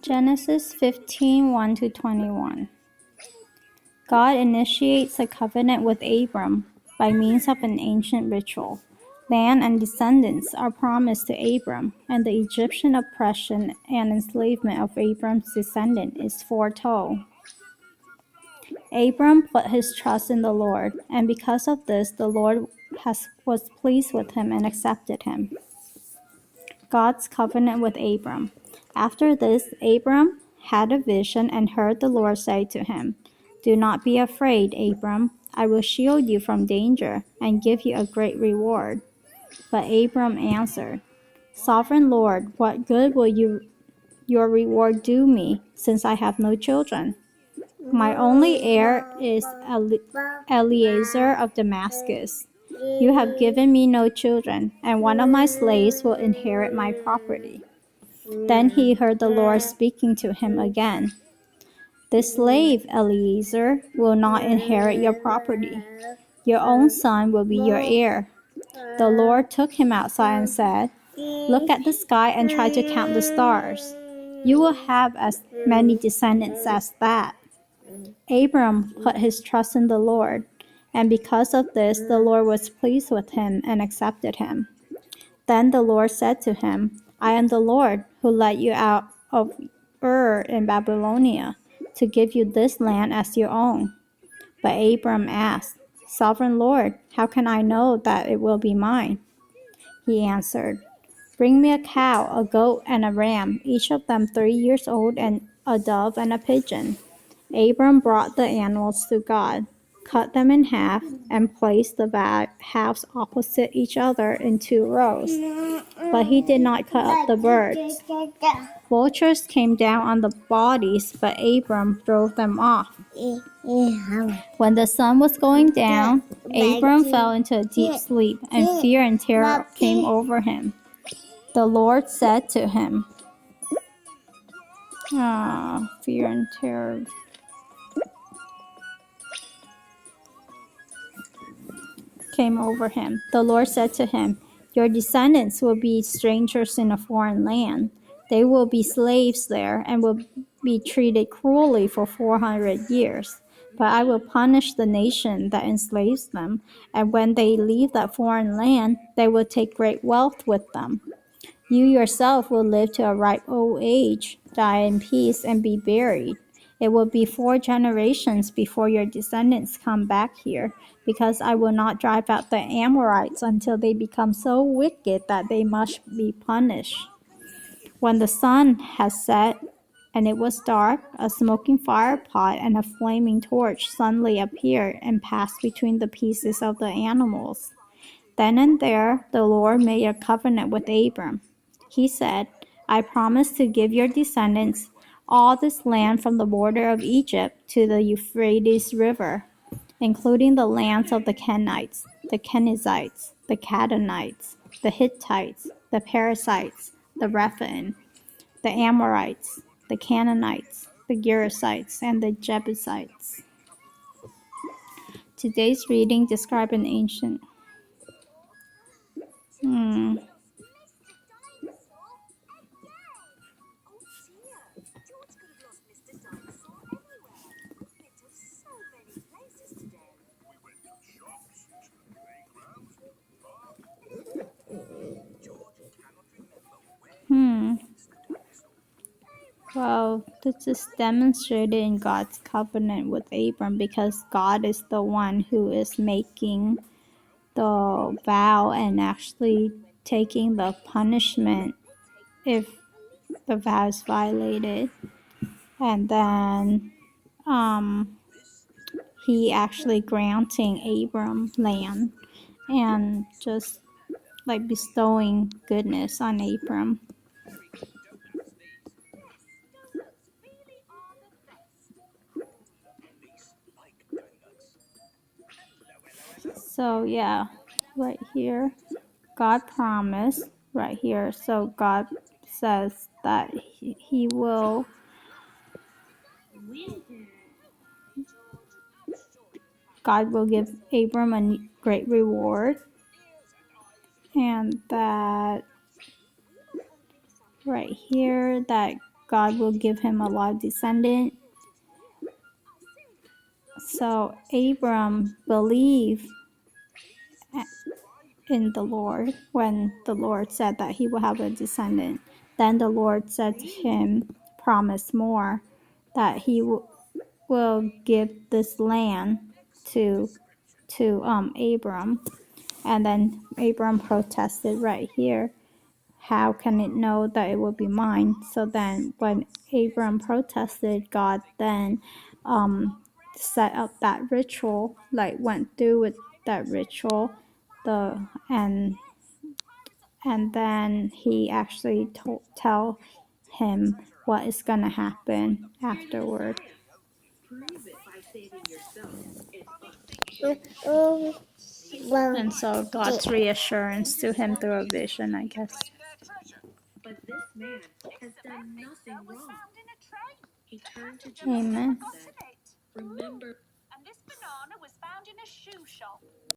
Genesis 15:1-21. God initiates a covenant with Abram by means of an ancient ritual. Land and descendants are promised to Abram, and the Egyptian oppression and enslavement of Abram's descendant is foretold. Abram put his trust in the Lord, and because of this, the Lord was pleased with him and accepted him. God's covenant with Abram. After this, Abram had a vision and heard the Lord say to him, "Do not be afraid, Abram. I will shield you from danger and give you a great reward." But Abram answered, "Sovereign Lord, what good will your reward do me, since I have no children? My only heir is Eliezer of Damascus. You have given me no children, and one of my slaves will inherit my property." Then he heard the Lord speaking to him again. "This slave, Eliezer, will not inherit your property. Your own son will be your heir." The Lord took him outside and said, "Look at the sky and try to count the stars. You will have as many descendants as that." Abram put his trust in the Lord, and because of this, the Lord was pleased with him and accepted him. Then the Lord said to him, "I am the Lord who led you out of Ur in Babylonia to give you this land as your own." But Abram asked, "Sovereign Lord, how can I know that it will be mine?" He answered, "Bring me a cow, a goat, and a ram, each of them 3 years old, and a dove and a pigeon." Abram brought the animals to God, cut them in half, and placed the halves opposite each other in 2 rows. But he did not cut up the birds. Vultures came down on the bodies, but Abram drove them off. When the sun was going down, Abram fell into a deep sleep, and fear and terror came over him. The Lord said to him, fear and terror came over him. The Lord said to him, "Your descendants will be strangers in a foreign land. They will be slaves there and will be treated cruelly for 400 years. But I will punish the nation that enslaves them, and when they leave that foreign land, they will take great wealth with them. You yourself will live to a ripe old age, die in peace, and be buried. It will be 4 generations before your descendants come back here, because I will not drive out the Amorites until they become so wicked that they must be punished." When the sun had set and it was dark, a smoking fire pot and a flaming torch suddenly appeared and passed between the pieces of the animals. Then and there, the Lord made a covenant with Abram. He said, "I promise to give your descendants all this land from the border of Egypt to the Euphrates River, including the lands of the Kenites, the Kenizzites, the Canaanites, the Hittites, the Perizzites, the Rephaim, the Amorites, the Canaanites, the Girgashites, and the Jebusites." Today's reading describes an ancient Well, this is demonstrated in God's covenant with Abram, because God is the one who is making the vow and actually taking the punishment if the vow is violated. And then he actually granting Abram land and just like bestowing goodness on Abram. So yeah, right here, God promised right here. So God says that he will God will give Abram a great reward, and that right here, that God will give him a live descendant. So Abram believed in the Lord when the Lord said that he will have a descendant. Then the Lord said to him, promise more, that he will give this land to Abram. And then Abram protested right here. How can it know that it will be mine? So then when Abram protested, God then set up that ritual, like went through with that ritual, and then he actually tell him what is going to happen afterward. And so God's reassurance to him through a vision, I guess. But this man has done nothing wrong. He turned to Jesus Amen. and said, remember. And this banana was found in a shoe shop.